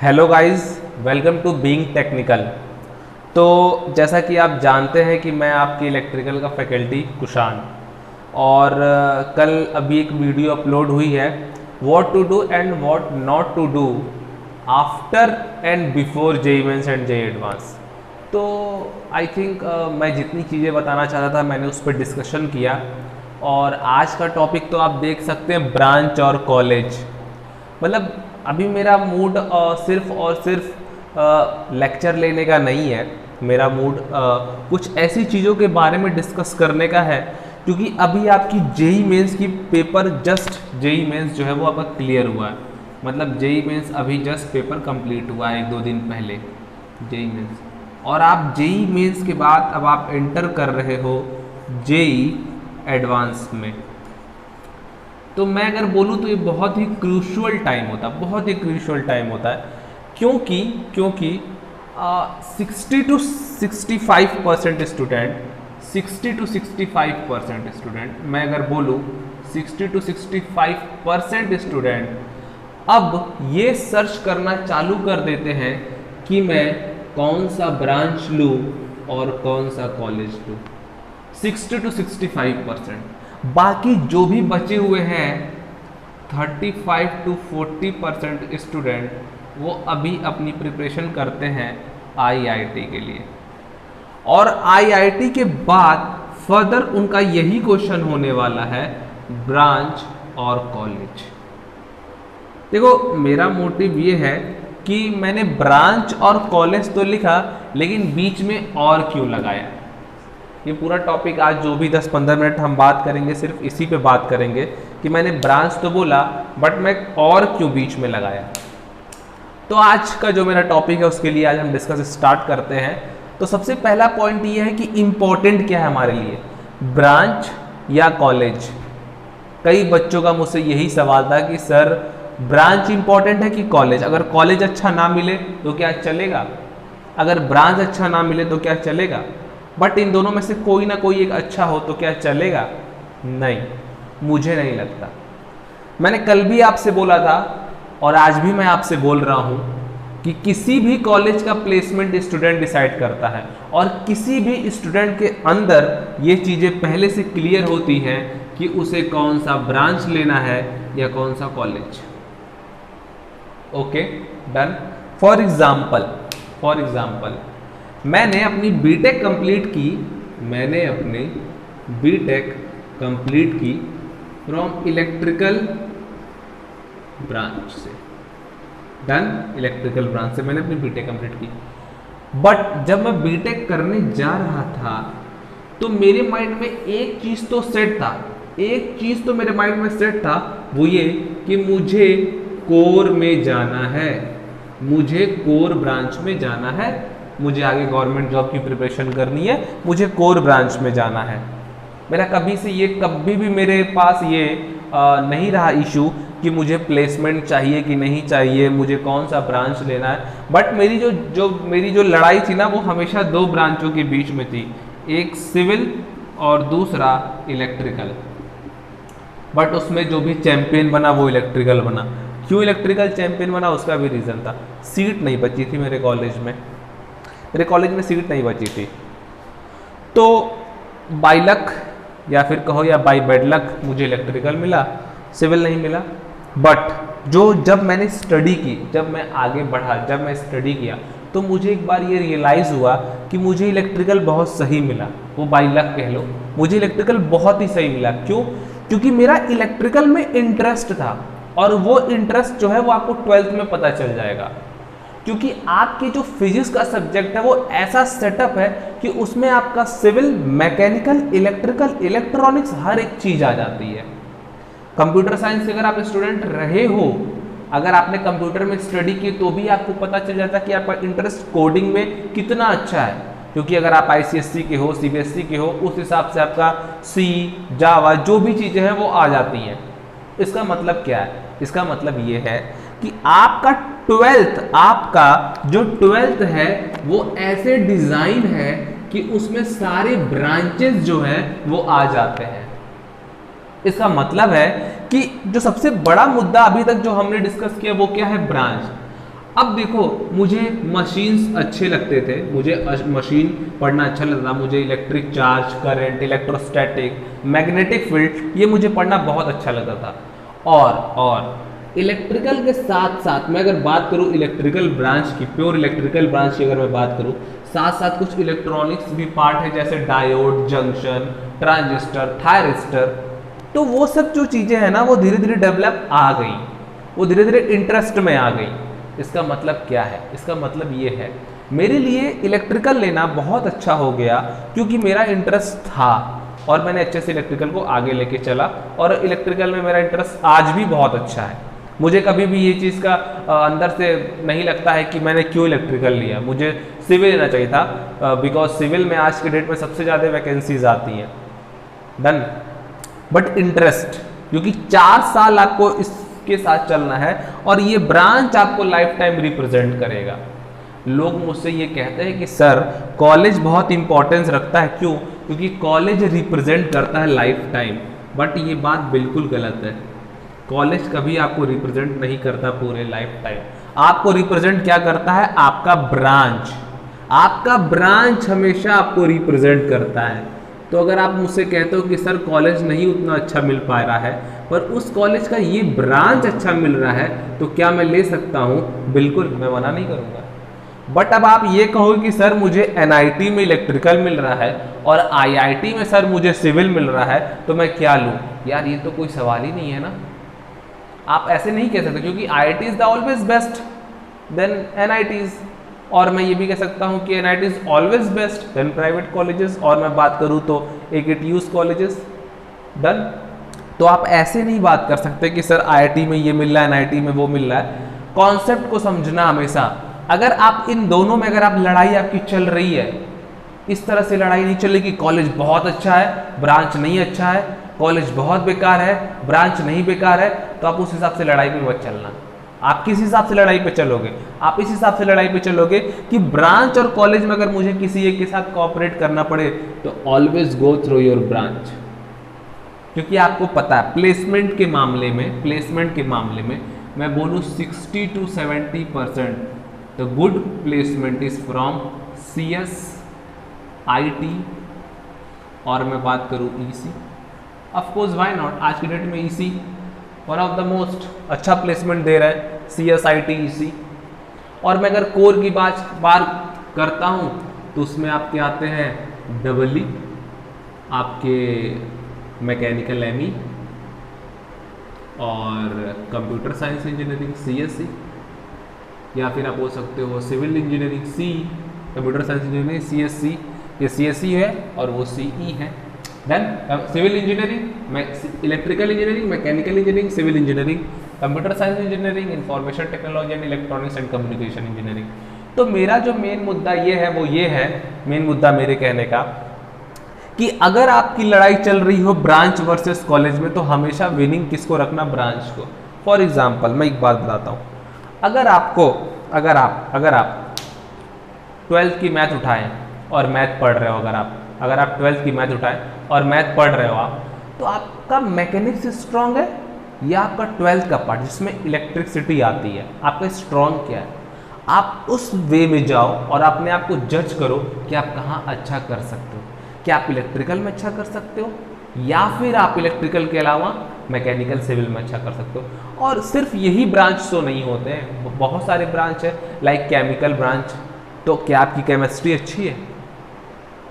Hello guys, welcome to Being Technical. तो जैसा कि आप जानते हैं कि मैं आपकी इलेक्ट्रिकल का फैकल्टी कुशान और कल अभी एक वीडियो अपलोड हुई है what to do and what not to do after and before JEE Mains and JEE Advanced. तो आई थिंक मैं जितनी चीज़ें बताना चाहता था मैंने उस पर डिस्कशन किया और आज का टॉपिक तो आप देख सकते हैं ब्रांच और कॉलेज। मतलब अभी मेरा मूड सिर्फ और सिर्फ लेक्चर लेने का नहीं है। मेरा मूड कुछ ऐसी चीज़ों के बारे में डिस्कस करने का है क्योंकि अभी आपकी जेईई मेंस की पेपर जस्ट जेईई मेंस जो है वो आपका क्लियर हुआ है। मतलब जेईई मेंस अभी जस्ट पेपर कंप्लीट हुआ है 1-2 दिन पहले जेईई मेंस, और आप जेईई मेंस के बाद अब आप एंटर कर रहे हो जेईई एडवांस में। तो मैं अगर बोलूँ तो ये बहुत ही क्रूशियल टाइम होता है, बहुत ही क्रूशियल टाइम होता है क्योंकि 60 to 65% स्टूडेंट 60 to 65% स्टूडेंट मैं अगर बोलूँ 60 to 65% स्टूडेंट अब ये सर्च करना चालू कर देते हैं कि मैं कौन सा ब्रांच लूँ और कौन सा कॉलेज लूँ। 60 to 65%। बाकी जो भी बचे हुए हैं 35 to 40% स्टूडेंट वो अभी अपनी प्रिपरेशन करते हैं आईआईटी के लिए, और आईआईटी के बाद फर्दर उनका यही क्वेश्चन होने वाला है ब्रांच और कॉलेज। देखो मेरा मोटिव ये है कि मैंने ब्रांच और कॉलेज तो लिखा लेकिन बीच में और क्यों लगाया। ये पूरा टॉपिक आज जो भी 10-15 मिनट हम बात करेंगे सिर्फ इसी पे बात करेंगे कि मैंने ब्रांच तो बोला बट मैं और क्यों बीच में लगाया। तो आज का जो मेरा टॉपिक है उसके लिए आज हम डिस्कस स्टार्ट करते हैं। तो सबसे पहला पॉइंट ये है कि इम्पोर्टेंट क्या है हमारे लिए, ब्रांच या कॉलेज। कई बच्चों का मुझसे यही सवाल था कि सर ब्रांच इंपॉर्टेंट है कि कॉलेज, अगर कॉलेज अच्छा ना मिले तो क्या चलेगा, अगर ब्रांच अच्छा ना मिले तो क्या चलेगा, बट इन दोनों में से कोई ना कोई एक अच्छा हो तो क्या चलेगा। नहीं, मुझे नहीं लगता। मैंने कल भी आपसे बोला था और आज भी मैं आपसे बोल रहा हूं कि किसी भी कॉलेज का प्लेसमेंट स्टूडेंट डिसाइड करता है और किसी भी स्टूडेंट के अंदर ये चीज़ें पहले से क्लियर होती हैं कि उसे कौन सा ब्रांच लेना है या कौन सा college. Okay done. For example मैंने अपनी बीटेक कंप्लीट की फ्रॉम इलेक्ट्रिकल ब्रांच से। डन, इलेक्ट्रिकल ब्रांच से मैंने अपनी बीटेक कंप्लीट की। बट जब मैं बीटेक करने जा रहा था तो मेरे माइंड में एक चीज़ तो सेट था, वो ये कि मुझे कोर में जाना है, मुझे कोर ब्रांच में जाना है, मुझे आगे गवर्नमेंट जॉब की प्रिपरेशन करनी है, मुझे कोर ब्रांच में जाना है। मेरा कभी भी मेरे पास ये नहीं रहा इशू कि मुझे प्लेसमेंट चाहिए कि नहीं चाहिए, मुझे कौन सा ब्रांच लेना है। बट मेरी जो लड़ाई थी ना वो हमेशा 2 ब्रांचों के बीच में थी, एक सिविल और दूसरा इलेक्ट्रिकल। बट उसमें जो भी चैंपियन बना वो इलेक्ट्रिकल बना। क्यों इलेक्ट्रिकल चैंपियन बना उसका भी रीज़न था, सीट नहीं बची थी मेरे कॉलेज में सीट नहीं बची थी। तो बाय लक या फिर कहो या बाय बैड लक मुझे इलेक्ट्रिकल मिला, सिविल नहीं मिला। बट जब मैंने स्टडी की, जब मैं आगे बढ़ा, जब मैं स्टडी किया तो मुझे एक बार ये रियलाइज़ हुआ कि मुझे इलेक्ट्रिकल बहुत सही मिला। वो बाय लक कह लो, मुझे इलेक्ट्रिकल बहुत ही सही मिला। क्योंकि मेरा इलेक्ट्रिकल में इंटरेस्ट था, और वो इंटरेस्ट जो है वो आपको 12th में पता चल जाएगा। क्योंकि आपके जो फिजिक्स का सब्जेक्ट है वो ऐसा सेटअप है कि उसमें आपका सिविल, मैकेनिकल, इलेक्ट्रिकल, इलेक्ट्रॉनिक्स हर एक चीज़ आ जाती है। कंप्यूटर साइंस से अगर आप स्टूडेंट रहे हो, अगर आपने कंप्यूटर में स्टडी की तो भी आपको पता चल जाता है कि आपका इंटरेस्ट कोडिंग में कितना अच्छा है। क्योंकि अगर आप आईसीएसई के हो, सीबीएसई के हो, उस हिसाब से आपका सी, जावा जो भी चीज़ें हैं वो आ जाती हैं। इसका मतलब क्या है? इसका मतलब ये है कि आपका जो ट्वेल्थ है वो ऐसे डिजाइन है कि उसमें सारे ब्रांचेस जो हैं वो आ जाते हैं। इसका मतलब है कि जो सबसे बड़ा मुद्दा अभी तक जो हमने डिस्कस किया वो क्या है, ब्रांच। अब देखो, मुझे मशीन्स अच्छे लगते थे, मुझे मशीन पढ़ना अच्छा लगता था, मुझे electric charge, current, electrostatic, magnetic field, ये मुझे पढ़ना बहुत अच्छा लगता था। और इलेक्ट्रिकल के साथ साथ मैं अगर बात करूँ इलेक्ट्रिकल ब्रांच की, प्योर इलेक्ट्रिकल ब्रांच की अगर मैं बात करूँ, साथ साथ कुछ इलेक्ट्रॉनिक्स भी पार्ट है, जैसे डायोड, जंक्शन, ट्रांजिस्टर, थायरिस्टर, तो वो सब जो चीज़ें हैं ना, वो धीरे धीरे डेवलप आ गई, वो धीरे धीरे इंटरेस्ट में आ गई। इसका मतलब क्या है? इसका मतलब ये है, मेरे लिए इलेक्ट्रिकल लेना बहुत अच्छा हो गया, क्योंकि मेरा इंटरेस्ट था और मैंने अच्छे से इलेक्ट्रिकल को आगे लेके चला, और इलेक्ट्रिकल में मेरा इंटरेस्ट आज भी बहुत अच्छा है। मुझे कभी भी ये चीज़ का अंदर से नहीं लगता है कि मैंने क्यों इलेक्ट्रिकल लिया, मुझे सिविल लेना चाहिए था, बिकॉज सिविल में आज के डेट में सबसे ज़्यादा वैकेंसीज आती हैं। डन। बट इंटरेस्ट, क्योंकि 4 साल आपको इसके साथ चलना है और ये ब्रांच आपको लाइफ टाइम रिप्रेजेंट करेगा। लोग मुझसे ये कहते हैं कि सर कॉलेज बहुत इंपॉर्टेंस रखता है, क्यों? क्योंकि कॉलेज रिप्रेजेंट करता है लाइफ टाइम। बट ये बात बिल्कुल गलत है। कॉलेज कभी आपको रिप्रेजेंट नहीं करता पूरे लाइफ टाइम। आपको रिप्रेजेंट क्या करता है? आपका ब्रांच। आपका ब्रांच हमेशा आपको रिप्रेजेंट करता है। तो अगर आप मुझसे कहते हो कि सर कॉलेज नहीं उतना अच्छा मिल पा रहा है, पर उस कॉलेज का ये ब्रांच अच्छा मिल रहा है, तो क्या मैं ले सकता हूँ? बिल्कुल, मैं मना नहीं करूँगा। बट अब आप ये कहो कि सर मुझे एनआईटी में इलेक्ट्रिकल मिल रहा है और आईआईटी में सर मुझे सिविल मिल रहा है, तो मैं क्या लूँ? यार ये तो कोई सवाल ही नहीं है ना। आप ऐसे नहीं कह सकते, क्योंकि IIT is the always best than NITs, और मैं ये भी कह सकता हूँ कि NIT is always best than private colleges, और मैं बात करूँ तो एकेटीयूज कॉलेजेस। डन। तो आप ऐसे नहीं बात कर सकते कि सर आईआईटी में ये मिल रहा है, एनआईटी में वो मिल रहा है। कॉन्सेप्ट को समझना हमेशा। अगर आप इन दोनों में अगर आप लड़ाई आपकी चल रही है, इस तरह से लड़ाई नहीं चल रही कि कॉलेज बहुत अच्छा है, ब्रांच नहीं अच्छा है, कॉलेज बहुत बेकार है, ब्रांच नहीं बेकार है, तो आप उस हिसाब से लड़ाई में मत चलना। आप किस हिसाब से लड़ाई पे चलोगे? आप इस हिसाब से लड़ाई पे चलोगे कि ब्रांच और कॉलेज में अगर मुझे किसी एक के साथ कोऑपरेट करना पड़े, तो always go through your branch. क्योंकि आपको पता है प्लेसमेंट के मामले में मैं बोलूँ 60 to 70% the good placement is from CS, IT, और मैं बात करूँ EC। ऑफकोर्स वाई नॉट, आज की डेट में EC one of the most अच्छा प्लेसमेंट दे रहा है, CS, IT, EC। और मैं अगर कोर की बात करता हूँ तो उसमें आपके आते हैं EE, आपके मैकेनिकल ME, और कंप्यूटर साइंस इंजीनियरिंग CSE, या फिर आप बोल सकते हो civil engineering CE, computer science engineering CSC, ये CSE है और वो CE है। Then civil engineering, electrical engineering, mechanical engineering, civil engineering, computer science engineering, information technology and electronics and communication engineering. तो मेरा जो मेन मुद्दा ये है वो ये है, मेन मुद्दा मेरे कहने का, कि अगर आपकी लड़ाई चल रही हो ब्रांच वर्सेस कॉलेज में, तो हमेशा विनिंग किसको रखना? ब्रांच को। फॉर एग्जाम्पल मैं एक बात बताता हूँ, अगर आप 12th की मैथ उठाएं और मैथ पढ़ रहे हो, अगर आप 12th की मैथ उठाएं और मैथ पढ़ रहे हो आप, तो आपका मैकेनिक्स स्ट्रांग है या आपका 12th का पार्ट जिसमें इलेक्ट्रिसिटी आती है, आपका स्ट्रांग क्या है? आप उस वे में जाओ और अपने आप को जज करो कि आप कहाँ अच्छा कर सकते हो। क्या आप इलेक्ट्रिकल में अच्छा कर सकते हो, या फिर आप इलेक्ट्रिकल के अलावा मैकेनिकल, सिविल में अच्छा कर सकते हो। और सिर्फ यही ब्रांच तो नहीं होते हैं, बहुत सारे ब्रांच है, लाइक केमिकल ब्रांच, तो क्या आपकी केमिस्ट्री अच्छी है?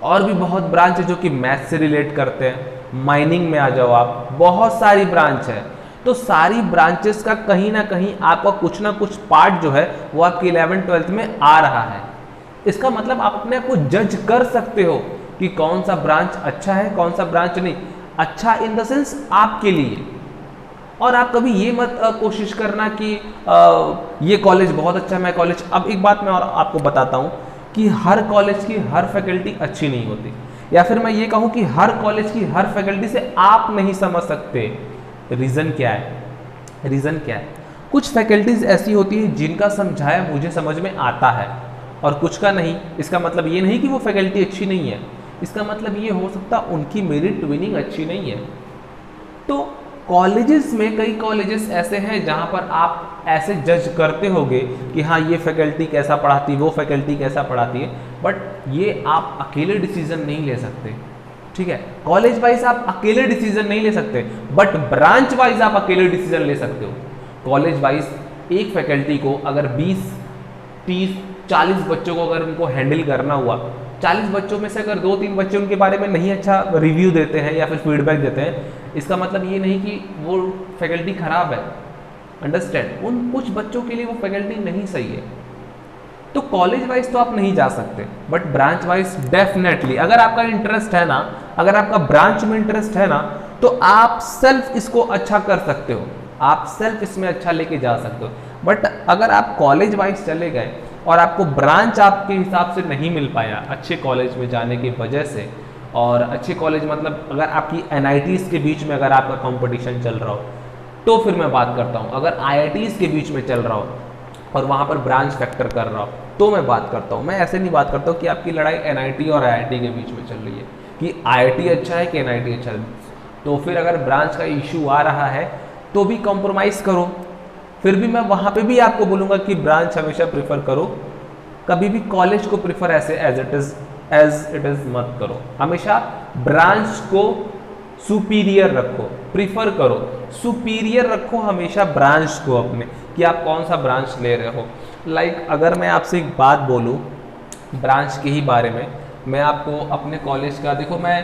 और भी बहुत ब्रांच है जो कि मैथ से रिलेट करते हैं। माइनिंग में आ जाओ आप, बहुत सारी ब्रांच है। तो सारी ब्रांचेस का कहीं ना कहीं आपका कुछ ना कुछ पार्ट जो है वो आपकी 11th 12th में आ रहा है। इसका मतलब आप अपने आप को जज कर सकते हो कि कौन सा ब्रांच अच्छा है, कौन सा ब्रांच नहीं अच्छा, इन द सेंस आपके लिए। और आप कभी ये मत कोशिश करना कि ये कॉलेज बहुत अच्छा है, मैं कॉलेज। अब एक बात मैं और आपको बताता हूँ कि हर कॉलेज की हर फैकल्टी अच्छी नहीं होती, या फिर मैं ये कहूँ कि हर कॉलेज की हर फैकल्टी से आप नहीं समझ सकते। रीज़न क्या है? कुछ फैकल्टीज ऐसी होती है जिनका समझाया मुझे समझ में आता है और कुछ का नहीं। इसका मतलब ये नहीं कि वो फैकल्टी अच्छी नहीं है, इसका मतलब ये हो सकता उनकी मेरिट विनिंग अच्छी नहीं है। तो कॉलेजेस में कई कॉलेजेस ऐसे हैं जहाँ पर आप आप ऐसे जज करते होगे कि हाँ ये फैकल्टी कैसा पढ़ाती है, वो फैकल्टी कैसा पढ़ाती है, बट ये आप अकेले डिसीजन नहीं ले सकते। ठीक है, कॉलेज वाइज आप अकेले डिसीजन नहीं ले सकते, बट ब्रांच वाइज आप अकेले डिसीजन ले सकते हो। कॉलेज वाइज एक फैकल्टी को अगर 20, 30, 40 बच्चों को अगर उनको हैंडल करना हुआ, 40 बच्चों में से अगर 2-3 बच्चे उनके बारे में नहीं अच्छा रिव्यू देते हैं या फिर फीडबैक देते हैं, इसका मतलब ये नहीं कि वो फैकल्टी खराब है। अंडरस्टैंड, उन कुछ बच्चों के लिए वो फैकल्टी नहीं सही है। तो कॉलेज वाइज तो आप नहीं जा सकते, बट ब्रांच वाइज डेफिनेटली अगर आपका इंटरेस्ट है ना, अगर आपका ब्रांच में इंटरेस्ट है ना, तो आप सेल्फ इसको अच्छा कर सकते हो, आप सेल्फ इसमें अच्छा लेके जा सकते हो। बट अगर आप कॉलेज वाइज चले गए और आपको ब्रांच आपके हिसाब से नहीं मिल पाया अच्छे कॉलेज में जाने की वजह से, और अच्छे कॉलेज मतलब अगर आपकी NITs के बीच में अगर आपका कंपटीशन चल रहा हो, तो फिर मैं बात करता हूँ। अगर IITs के बीच में चल रहा हो और वहाँ पर ब्रांच फैक्टर कर रहा हो, तो मैं बात करता हूँ। मैं ऐसे नहीं बात करता हूँ कि आपकी लड़ाई NIT और IIT के बीच में चल रही है कि IIT अच्छा है कि NIT अच्छा है। तो फिर अगर ब्रांच का इशू आ रहा है तो भी कॉम्प्रोमाइज़ करो। फिर भी मैं वहाँ पे भी आपको बोलूँगा कि ब्रांच हमेशा प्रेफर करो, कभी भी कॉलेज को प्रेफर ऐसे एज इट इज़ मत करो। हमेशा ब्रांच को सुपीरियर रखो, प्रीफर करो, सुपीरियर रखो हमेशा ब्रांच को अपने, कि आप कौन सा ब्रांच ले रहे हो। लाइक अगर मैं आपसे एक बात बोलूँ ब्रांच के ही बारे में, मैं आपको अपने कॉलेज का, देखो मैं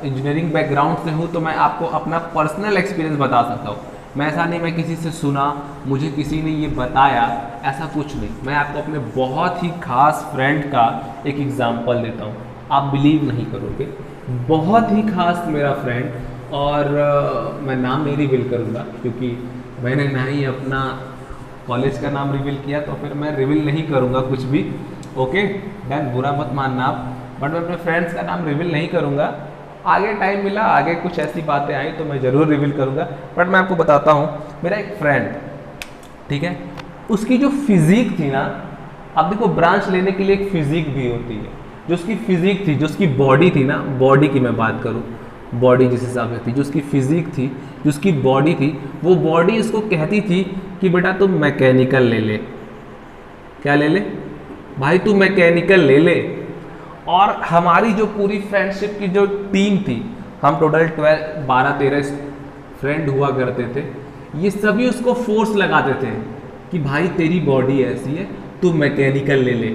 इंजीनियरिंग बैकग्राउंड से हूँ, तो मैं आपको अपना पर्सनल एक्सपीरियंस बता सकता हूँ। मैं ऐसा नहीं मैं किसी से सुना, मुझे किसी ने ये बताया, ऐसा कुछ नहीं। मैं आपको अपने बहुत ही खास फ्रेंड का एक एग्जांपल देता हूँ, आप बिलीव नहीं करोगे। बहुत ही खास मेरा फ्रेंड, और मैं नाम नहीं रिवील करूँगा क्योंकि मैंने ना ही अपना कॉलेज का नाम रिवील किया, तो फिर मैं रिवील नहीं करूँगा कुछ भी। ओके डन, बुरा मत मानना आप, बट मैं अपने फ्रेंड्स का नाम रिवील नहीं करूँगा। आगे टाइम मिला, आगे कुछ ऐसी बातें आई तो मैं ज़रूर रिवील करूँगा, बट मैं आपको बताता हूँ। मेरा एक फ्रेंड, ठीक है, उसकी जो फिज़िक थी ना, अब देखो ब्रांच लेने के लिए एक फिज़िक भी होती है, जो उसकी फिज़िक थी, जो उसकी बॉडी थी ना, बॉडी की मैं बात करूँ, बॉडी जिस हिसाब से थी, जो उसकी फिज़िक थी, जो उसकी बॉडी थी, वो बॉडी उसको कहती थी कि बेटा तुम मैकेनिकल ले ले। क्या ले ले भाई, तू मैकेनिकल ले ले। और हमारी जो पूरी फ्रेंडशिप की जो टीम थी, हम टोटल 12-13 फ्रेंड हुआ करते थे, ये सभी उसको फोर्स लगाते थे कि भाई तेरी बॉडी ऐसी है, तू मैकेनिकल ले ले,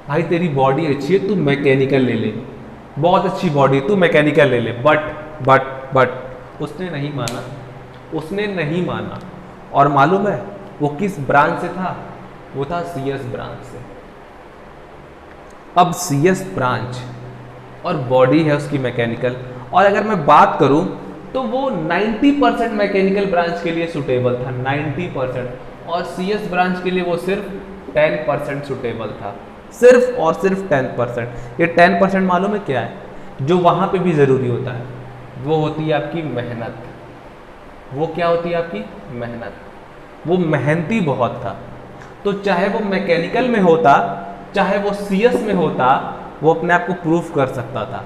भाई तेरी बॉडी अच्छी है, तू मैकेनिकल ले ले, बहुत अच्छी बॉडी, तू मैकेनिकल ले ले। बट उसने नहीं माना, उसने नहीं माना। और मालूम है वो किस ब्रांच से था? वो था CS ब्रांच से। अब CS ब्रांच और बॉडी है उसकी मैकेनिकल, और अगर मैं बात करूं तो वो 90% मैकेनिकल ब्रांच के लिए सुटेबल था, 90%, और CS ब्रांच के लिए वो सिर्फ 10% सुटेबल था, सिर्फ और सिर्फ 10%। ये 10% मालूम है क्या है? जो वहाँ पे भी ज़रूरी होता है, वो होती है आपकी मेहनत। वो क्या होती है आपकी मेहनत। वो मेहनती बहुत था, तो चाहे वो मैकेनिकल में होता, चाहे वो CS में होता, वो अपने आप को प्रूफ कर सकता था।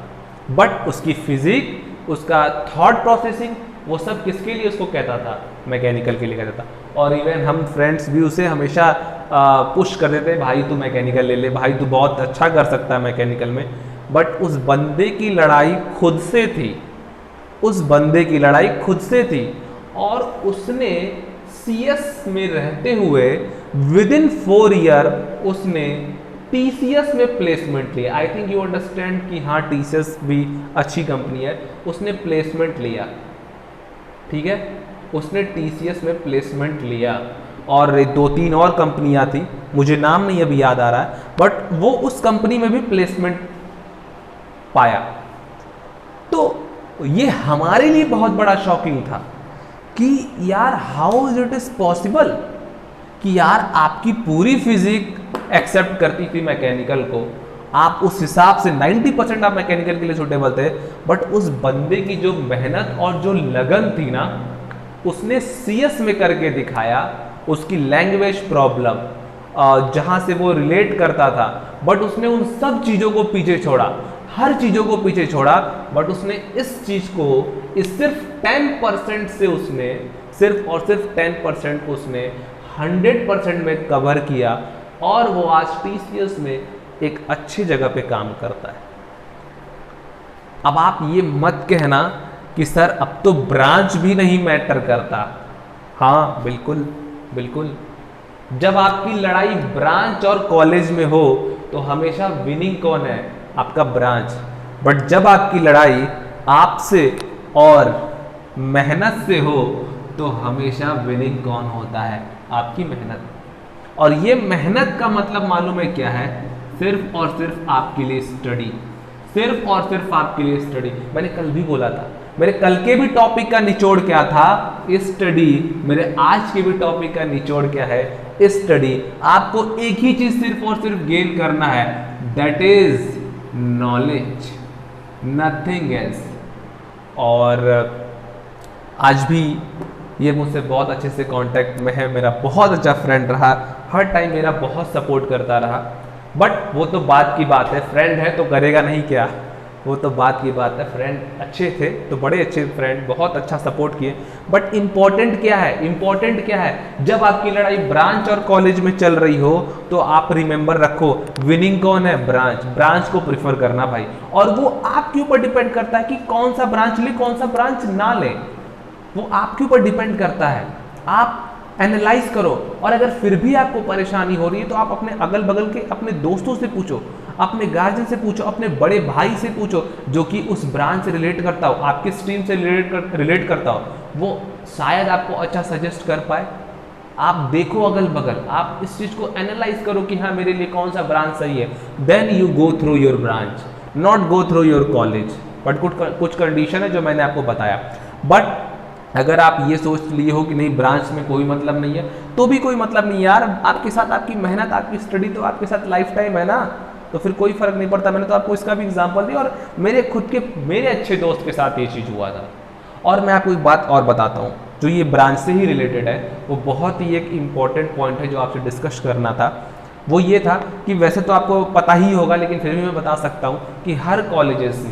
बट उसकी फिजिक, उसका थॉट प्रोसेसिंग, वो सब किसके लिए उसको कहता था? मैकेनिकल के लिए कहता था। और इवन हम फ्रेंड्स भी उसे हमेशा पुश कर देते, भाई तू मैकेनिकल ले ले, भाई तू बहुत अच्छा कर सकता है मैकेनिकल में। बट उस बंदे की लड़ाई खुद से थी, उस बंदे की लड़ाई खुद से थी, और उसने CS में रहते हुए विदिन 4 ईयर उसने TCS में प्लेसमेंट लिया। आई थिंक यू अंडरस्टैंड कि हाँ TCS भी अच्छी कंपनी है, उसने प्लेसमेंट लिया, ठीक है, उसने TCS में प्लेसमेंट लिया। और 2-3 और कंपनियां थी, मुझे नाम नहीं अभी याद आ रहा है, बट वो उस कंपनी में भी प्लेसमेंट पाया। तो ये हमारे लिए बहुत बड़ा शॉकिंग था कि यार how is it is possible कि यार आपकी पूरी फिजिक एक्सेप्ट करती थी मैकेनिकल को, आप उस हिसाब से 90% आप मैकेनिकल के लिए सुटेबल थे, बट उस बंदे की जो मेहनत और जो लगन थी ना, उसने CS में करके दिखाया। उसकी लैंग्वेज प्रॉब्लम जहाँ से वो रिलेट करता था, बट उसने उन सब चीज़ों को पीछे छोड़ा, हर चीज़ों को पीछे छोड़ा, बट उसने इस चीज़ को, इस सिर्फ 10% से उसने सिर्फ और सिर्फ 10% उसने 100% में कवर किया और वो आज TCS में एक अच्छी जगह पे काम करता है। अब आप ये मत कहना कि सर अब तो ब्रांच भी नहीं मैटर करता। हाँ बिल्कुल बिल्कुल, जब आपकी लड़ाई ब्रांच और कॉलेज में हो तो हमेशा विनिंग कौन है? आपका ब्रांच। बट जब आपकी लड़ाई आपसे और मेहनत से हो तो हमेशा विनिंग कौन होता है? आपकी मेहनत। और ये मेहनत का मतलब मालूम है क्या है? सिर्फ और सिर्फ आपके लिए स्टडी, सिर्फ और सिर्फ आपके लिए स्टडी। मैंने कल भी बोला था, मेरे कल के भी टॉपिक का निचोड़ क्या था? स्टडी। मेरे आज के भी टॉपिक का निचोड़ क्या है? स्टडी। आपको एक ही चीज सिर्फ और सिर्फ गेन करना है, that is knowledge, nothing else. और आज भी ये मुझसे बहुत अच्छे से कांटेक्ट में है, मेरा बहुत अच्छा फ्रेंड रहा, हर टाइम मेरा बहुत सपोर्ट करता रहा। बट वो तो बात की बात है, फ्रेंड है तो करेगा नहीं क्या, वो तो बात की बात है। फ्रेंड अच्छे थे तो बड़े अच्छे फ्रेंड, बहुत अच्छा सपोर्ट किए। बट इम्पॉर्टेंट क्या है? इम्पॉर्टेंट क्या है? जब आपकी लड़ाई ब्रांच और कॉलेज में चल रही हो तो आप रिमेंबर रखो, विनिंग कौन है? ब्रांच। ब्रांच को प्रिफर करना भाई। और वो आपके ऊपर डिपेंड करता है कि कौन सा ब्रांच ले, कौन सा ब्रांच ना ले, वो आपके ऊपर डिपेंड करता है। आप एनालाइज करो, और अगर फिर भी आपको परेशानी हो रही है तो आप अपने अगल बगल के अपने दोस्तों से पूछो, अपने गार्जियन से पूछो, अपने बड़े भाई से पूछो जो कि उस ब्रांच से रिलेट करता हो, आपके स्ट्रीम से रिलेट करता हो, वो शायद आपको अच्छा सजेस्ट कर पाए। आप देखो अगल बगल, आप इस चीज़ को एनालाइज करो कि हाँ मेरे लिए कौन सा ब्रांच सही है। Then you go through your branch, not go through your college. But कुछ कंडीशन है जो मैंने आपको बताया। बट अगर आप ये सोच लिए हो कि नहीं ब्रांच में कोई मतलब नहीं है, तो भी कोई मतलब नहीं यार। आपके साथ आपकी मेहनत, आपकी स्टडी तो आपके साथ लाइफ टाइम है ना, तो फिर कोई फर्क नहीं पड़ता। मैंने तो आपको इसका भी एग्जांपल दिया, और मेरे खुद के मेरे अच्छे दोस्त के साथ ये चीज़ हुआ था। और मैं आपको एक बात और बताता हूँ जो ये ब्रांच से ही रिलेटेड है, वो बहुत ही एक इम्पॉर्टेंट पॉइंट है जो आपसे डिस्कस करना था। वो ये था कि वैसे तो आपको पता ही होगा, लेकिन फिर भी मैं बता सकता हूँ कि हर कॉलेजेस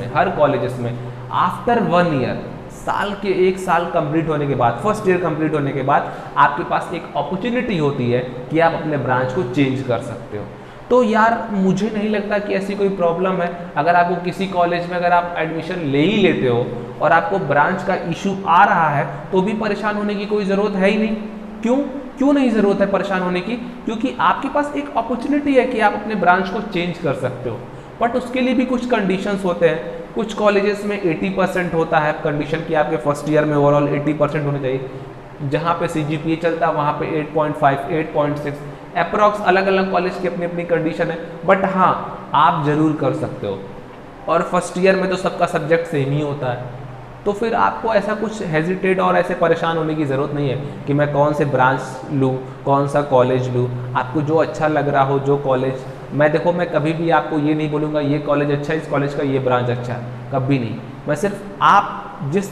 में आफ्टर 1 ईयर, साल के 1 साल कंप्लीट होने के बाद, फर्स्ट ईयर कंप्लीट होने के बाद आपके पास एक अपॉर्चुनिटी होती है कि आप अपने ब्रांच को चेंज कर सकते हो। तो यार मुझे नहीं लगता कि ऐसी कोई प्रॉब्लम है। अगर आपको किसी कॉलेज में अगर आप एडमिशन ले ही लेते हो और आपको ब्रांच का इशू आ रहा है तो भी परेशान होने की कोई ज़रूरत है ही नहीं। क्यों नहीं ज़रूरत है परेशान होने की? क्योंकि आपके पास एक अपॉर्चुनिटी है कि आप अपने ब्रांच को चेंज कर सकते हो। बट उसके लिए भी कुछ कंडीशंस होते हैं। कुछ कॉलेजेस में 80% होता है कंडीशन कि आपके फर्स्ट ईयर में ओवरऑल 80% होने चाहिए। जहाँ पे CGPA चलता है वहाँ पे 8.5, 8.6 अप्रॉक्स, अलग अलग कॉलेज की अपनी अपनी कंडीशन है। बट हाँ, आप जरूर कर सकते हो। और फर्स्ट ईयर में तो सबका सब्जेक्ट सेम ही होता है, तो फिर आपको ऐसा कुछ हेजिटेट और ऐसे परेशान होने की ज़रूरत नहीं है कि मैं कौन से ब्रांच लूँ, कौन सा कॉलेज लूँ। आपको जो अच्छा लग रहा हो, जो कॉलेज, मैं कभी भी आपको ये नहीं बोलूँगा ये कॉलेज अच्छा है, इस कॉलेज का ये ब्रांच अच्छा है, कभी नहीं। मैं सिर्फ आप जिस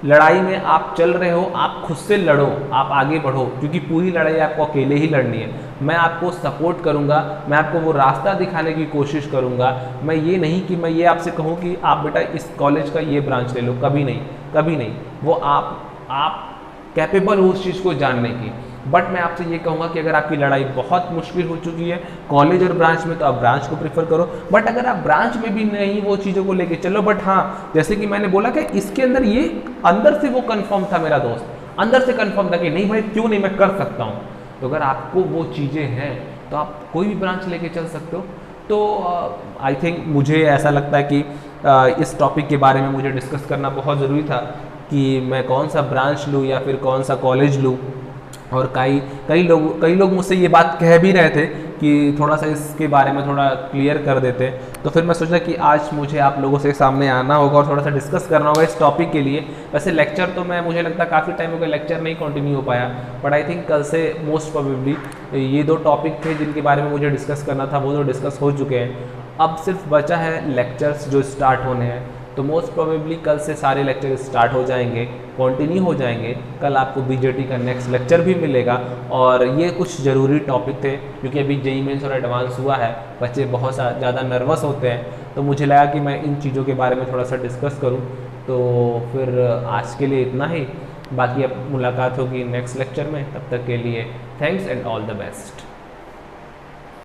लड़ाई में आप चल रहे हो, आप खुद से लड़ो, आप आगे बढ़ो, क्योंकि पूरी लड़ाई आपको अकेले ही लड़नी है। मैं आपको सपोर्ट करूंगा, मैं आपको वो रास्ता दिखाने की कोशिश करूंगा। मैं ये नहीं कि मैं ये आपसे कहूँ कि आप बेटा इस कॉलेज का ये ब्रांच ले लो, कभी नहीं, कभी नहीं। वो आप कैपेबल हो उस चीज़ को जानने की। बट मैं आपसे ये कहूँगा कि अगर आपकी लड़ाई बहुत मुश्किल हो चुकी है कॉलेज और ब्रांच में, तो आप ब्रांच को प्रीफर करो। बट अगर आप ब्रांच में भी नहीं वो चीज़ों को लेके चलो, बट हाँ, जैसे कि मैंने बोला कि इसके अंदर ये अंदर से वो कंफर्म था, मेरा दोस्त अंदर से कंफर्म था कि नहीं भाई क्यों नहीं, मैं कर सकता हूँ। तो अगर आपको वो चीज़ें हैं तो आप कोई भी ब्रांच लेके चल सकते हो। तो आई थिंक मुझे ऐसा लगता है कि इस टॉपिक के बारे में मुझे डिस्कस करना बहुत ज़रूरी था कि मैं कौन सा ब्रांच लूँ या फिर कौन सा कॉलेज लूँ। और कई लोग मुझसे ये बात कह भी रहे थे कि थोड़ा सा इसके बारे में थोड़ा क्लियर कर देते, तो फिर मैं सोचा कि आज मुझे आप लोगों से सामने आना होगा और थोड़ा सा डिस्कस करना होगा इस टॉपिक के लिए। वैसे लेक्चर तो मुझे लगता है काफ़ी टाइम हो गया लेक्चर नहीं कंटिन्यू हो पाया, बट आई थिंक कल से मोस्ट प्रोबेबली ये 2 टॉपिक थे जिनके बारे में मुझे डिस्कस करना था, वो तो डिस्कस हो चुके हैं। अब सिर्फ बचा है लेक्चर्स जो स्टार्ट होने हैं, तो मोस्ट प्रोबेबली कल से सारे लेक्चर स्टार्ट हो जाएंगे, कंटिन्यू हो जाएंगे। कल आपको बीजेटी का नेक्स्ट लेक्चर भी मिलेगा। और ये कुछ ज़रूरी टॉपिक थे क्योंकि अभी जेईई मेंस और एडवांस हुआ है, बच्चे बहुत ज़्यादा नर्वस होते हैं, तो मुझे लगा कि मैं इन चीज़ों के बारे में थोड़ा सा डिस्कस करूँ। तो फिर आज के लिए इतना ही। बाकी अब मुलाकात होगी नेक्स्ट लेक्चर में, तब तक के लिए thanks and all the best.